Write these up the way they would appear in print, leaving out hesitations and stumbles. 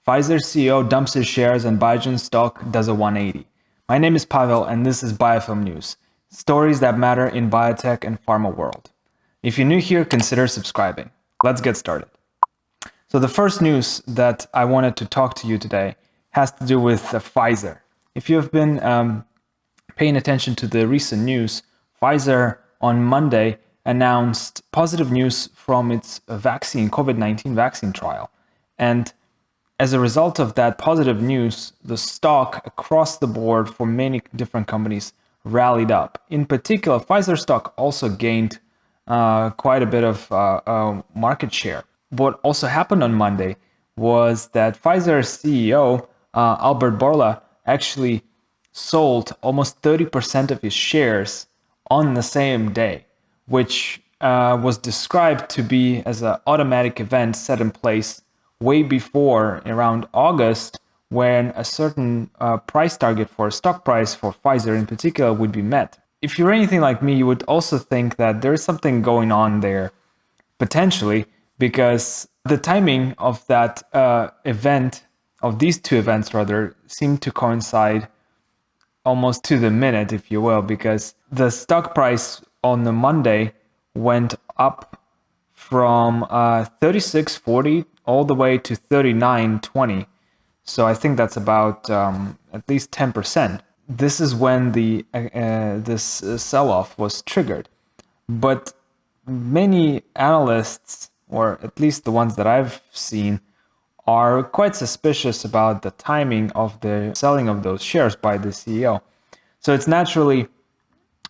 Pfizer CEO dumps his shares and Biogen stock does a 180. My name is Pavel and this is Biofilm News. Stories that matter in biotech and pharma world. If you're new here, consider subscribing. Let's get started. So the first news that I wanted to talk to you today has to do with Pfizer. If you have been paying attention to the recent news, Pfizer on Monday announced positive news from its vaccine, COVID-19 vaccine trial. And as a result of that positive news, the stock across the board for many different companies rallied up. In particular, Pfizer stock also gained quite a bit of market share. What also happened on Monday was that Pfizer's CEO, Albert Bourla, actually sold almost 30% of his shares on the same day, which was described to be as an automatic event set in place way before, around August, when a certain price target for a stock price for Pfizer in particular would be met. If you're anything like me, you would also think that there's something going on there, potentially, because the timing of that event, of these two events rather, seemed to coincide almost to the minute, if you will, because the stock price on the Monday went up from 36.40 all the way to 39.20. So I think that's about at least 10%. This is when this sell-off was triggered. But many analysts, or at least the ones that I've seen, are quite suspicious about the timing of the selling of those shares by the CEO. So it's naturally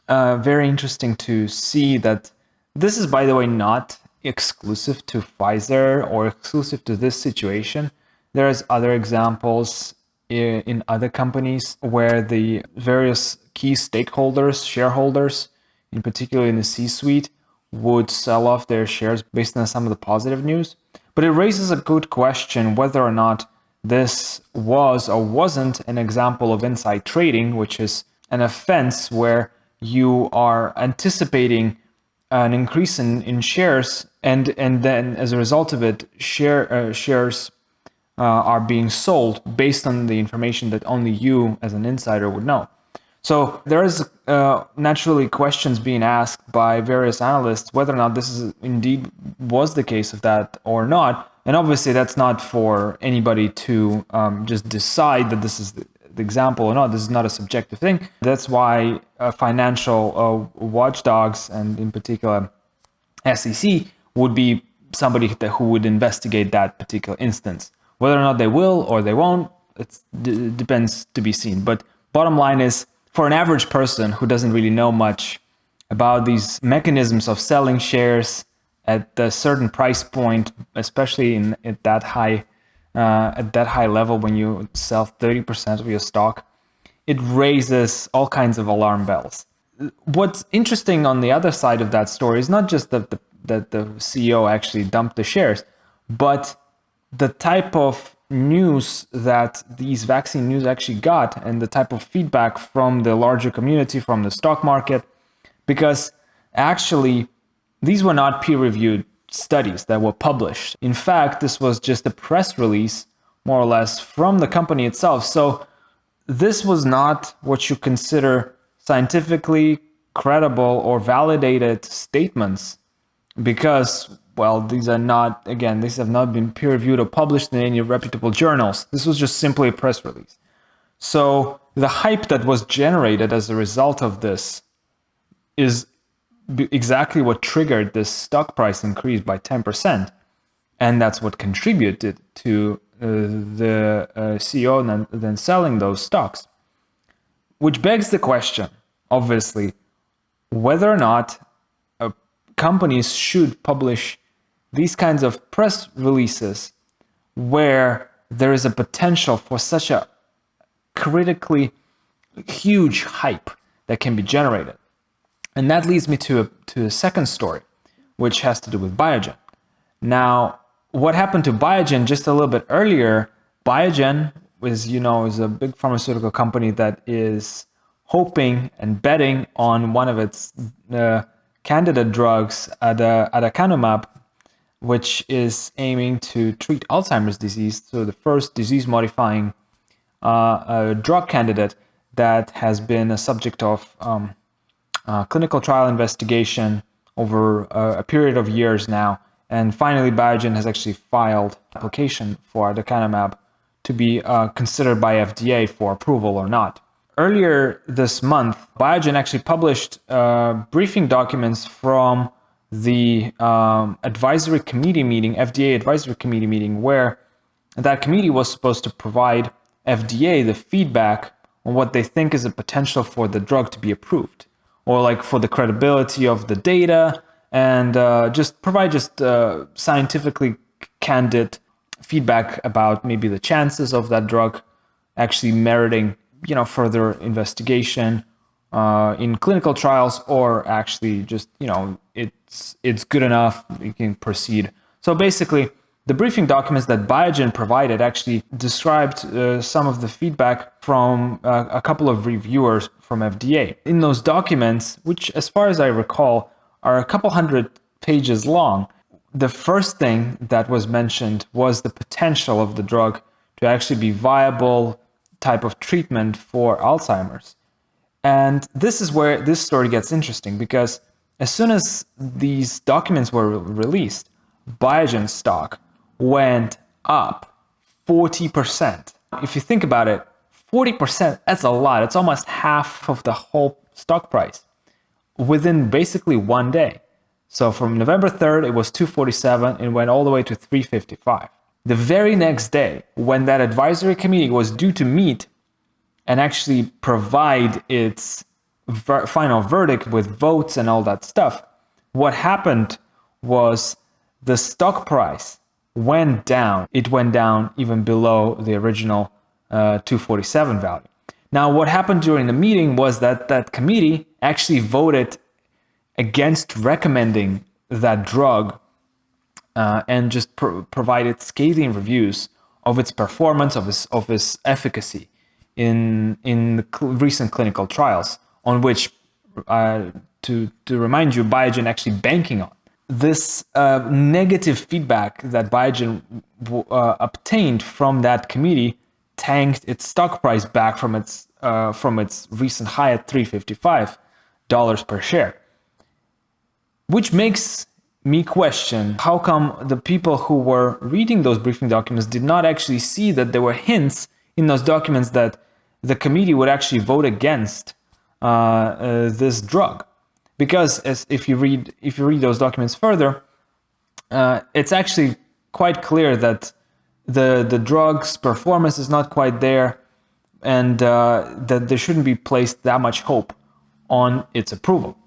very interesting to see that this is, by the way, not exclusive to Pfizer or exclusive to this situation. There's other examples in other companies where the various key stakeholders, shareholders, in particular in the C-suite, would sell off their shares based on some of the positive news. But it raises a good question whether or not this was or wasn't an example of inside trading, which is an offense where you are anticipating an increase in shares, and then as a result of it, shares are being sold based on the information that only you as an insider would know. So there is naturally questions being asked by various analysts whether or not this is indeed was the case of that or not. And obviously that's not for anybody to just decide that this is the example or not. This is not a subjective thing. That's why financial watchdogs, and in particular SEC, would be somebody who would investigate that particular instance. Whether or not they will or they won't, it depends to be seen. But bottom line is, for an average person who doesn't really know much about these mechanisms of selling shares at a certain price point, especially at that high level when you sell 30% of your stock, it raises all kinds of alarm bells. What's interesting on the other side of that story is not just that the CEO actually dumped the shares, but the type of news that these vaccine news actually got and the type of feedback from the larger community, from the stock market, because actually these were not peer-reviewed studies that were published. In fact, this was just a press release, more or less, from the company itself. So this was not what you consider scientifically credible or validated statements, because, well, these have not been peer-reviewed or published in any reputable journals. This was just simply a press release. So the hype that was generated as a result of this is exactly what triggered this stock price increase by 10%. And that's what contributed to the CEO then selling those stocks. Which begs the question, obviously, whether or not companies should publish these kinds of press releases where there is a potential for such a critically huge hype that can be generated. And that leads me to a second story, which has to do with Biogen. Now, what happened to Biogen just a little bit earlier? Biogen is a big pharmaceutical company that is hoping and betting on one of its candidate drugs, aducanumab, which is aiming to treat Alzheimer's disease. So the first disease-modifying drug candidate that has been a subject of clinical trial investigation over a period of years now. And finally, Biogen has actually filed application for aducanumab to be considered by FDA for approval or not. Earlier this month, Biogen actually published briefing documents from the advisory committee meeting, FDA advisory committee meeting, where that committee was supposed to provide FDA the feedback on what they think is the potential for the drug to be approved, or like for the credibility of the data, and just provide scientifically candid feedback about maybe the chances of that drug actually meriting further investigation in clinical trials, or actually just it's good enough, you can proceed. So basically, the briefing documents that Biogen provided actually described some of the feedback from a couple of reviewers from FDA. In those documents, which as far as I recall are a couple hundred pages long, the first thing that was mentioned was the potential of the drug to actually be viable type of treatment for Alzheimer's. And this is where this story gets interesting, because as soon as these documents were released, Biogen stock went up 40%. If you think about it, 40%, that's a lot. It's almost half of the whole stock price within basically one day. So from November 3rd, it was 247 and went all the way to 355. The very next day, when that advisory committee was due to meet and actually provide its final verdict with votes and all that stuff, what happened was the stock price went down. It went down even below the original 247 value. Now, what happened during the meeting was that that committee actually voted against recommending that drug and just provided scathing reviews of its performance, of its efficacy in the recent clinical trials, on which, to remind you, Biogen actually banking on. This negative feedback that Biogen obtained from that committee tanked its stock price back from its recent high at $355 per share, which makes me question how come the people who were reading those briefing documents did not actually see that there were hints in those documents that the committee would actually vote against this drug. Because if you read those documents further, it's actually quite clear that the drug's performance is not quite there, and that there shouldn't be placed that much hope on its approval.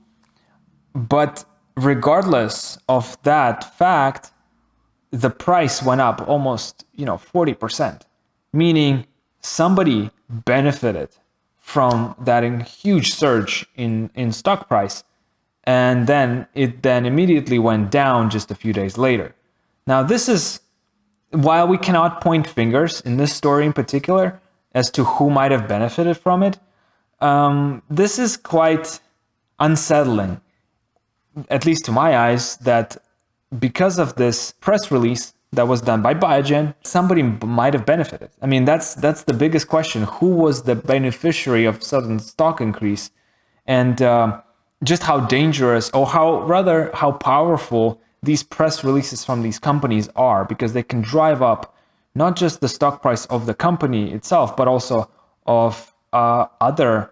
But regardless of that fact, the price went up almost 40%, meaning somebody benefited from that huge surge in stock price, and then it immediately went down just a few days later. Now, this is, while we cannot point fingers in this story in particular as to who might have benefited from it, this is quite unsettling, at least to my eyes, that because of this press release that was done by Biogen, somebody might have benefited. I mean, that's the biggest question. Who was the beneficiary of sudden stock increase? And just how dangerous, or how powerful these press releases from these companies are, because they can drive up not just the stock price of the company itself, but also of other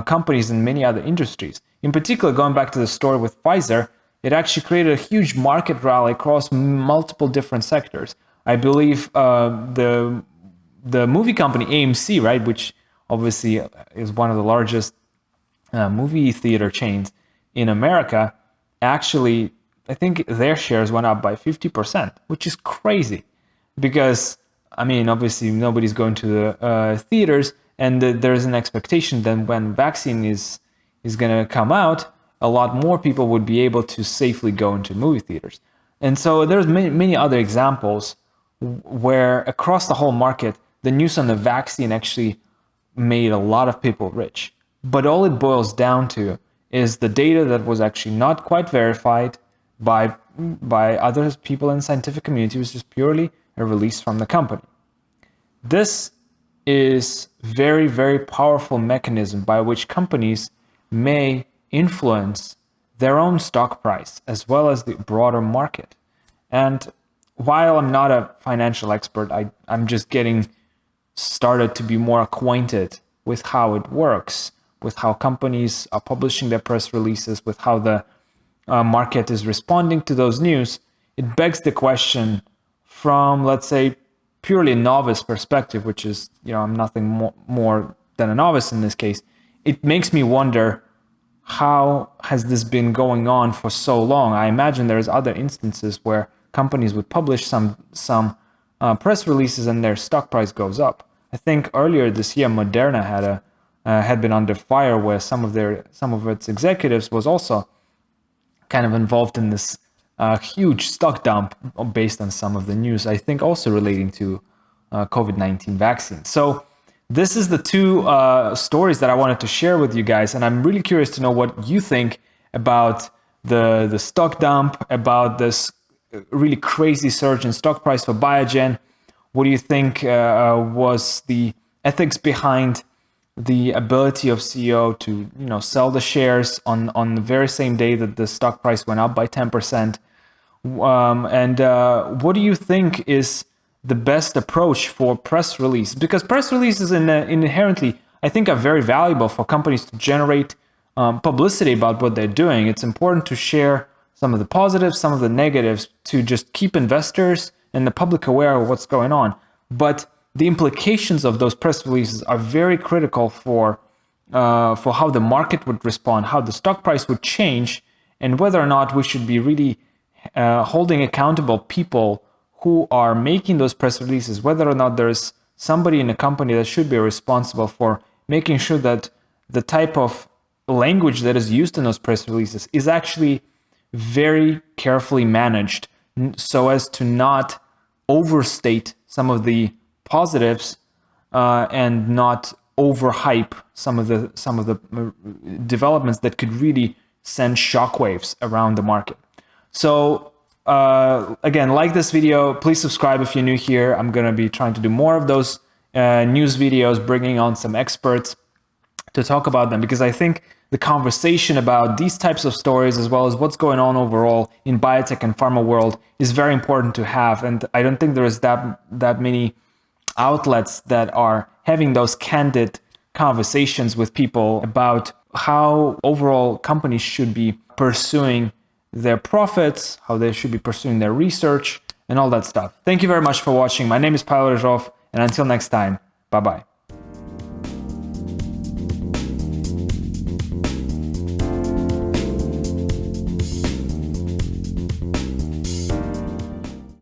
companies in many other industries. In particular, going back to the story with Pfizer, it actually created a huge market rally across multiple different sectors. I believe the movie company AMC, right, which obviously is one of the largest movie theater chains in America, actually, I think their shares went up by 50%, which is crazy. Because, I mean, obviously nobody's going to the theaters, and there's an expectation that when vaccine is going to come out, a lot more people would be able to safely go into movie theaters. And so there's many other examples where across the whole market, the news on the vaccine actually made a lot of people rich. But all it boils down to is the data that was actually not quite verified by by other people in the scientific community. It was just purely a release from the company. This is very, very powerful mechanism by which companies may influence their own stock price as well as the broader market. And while I'm not a financial expert, I'm just getting started to be more acquainted with how it works, with how companies are publishing their press releases, with how the market is responding to those news. It begs the question from, let's say, purely a novice perspective, which is, I'm nothing more than a novice in this case. It makes me wonder, how has this been going on for so long? I imagine there's other instances where companies would publish some press releases and their stock price goes up. I think earlier this year, Moderna had been under fire, where some of its executives was also kind of involved in this huge stock dump based on some of the news, I think also relating to COVID-19 vaccine. So this is the two stories that I wanted to share with you guys, and I'm really curious to know what you think about the stock dump, about this really crazy surge in stock price for Biogen. What do you think was the ethics behind the ability of CEO to sell the shares on the very same day that the stock price went up by 10%? And what do you think is the best approach for press release? Because press releases inherently, I think, are very valuable for companies to generate publicity about what they're doing. It's important to share some of the positives, some of the negatives, to just keep investors and the public aware of what's going on. But the implications of those press releases are very critical for how the market would respond, how the stock price would change, and whether or not we should be really holding accountable people who are making those press releases, whether or not there's somebody in a company that should be responsible for making sure that the type of language that is used in those press releases is actually very carefully managed so as to not overstate some of the positives and not overhype some of the developments that could really send shockwaves around the market. So again, like this video, please subscribe if you're new here. I'm going to be trying to do more of those news videos, bringing on some experts to talk about them, because I think the conversation about these types of stories, as well as what's going on overall in biotech and pharma world, is very important to have. And I don't think there is that many outlets that are having those candid conversations with people about how overall companies should be pursuing their profits, how they should be pursuing their research, and all that stuff. Thank you very much for watching. My name is Pavel Ryzhov, and until next time, bye-bye.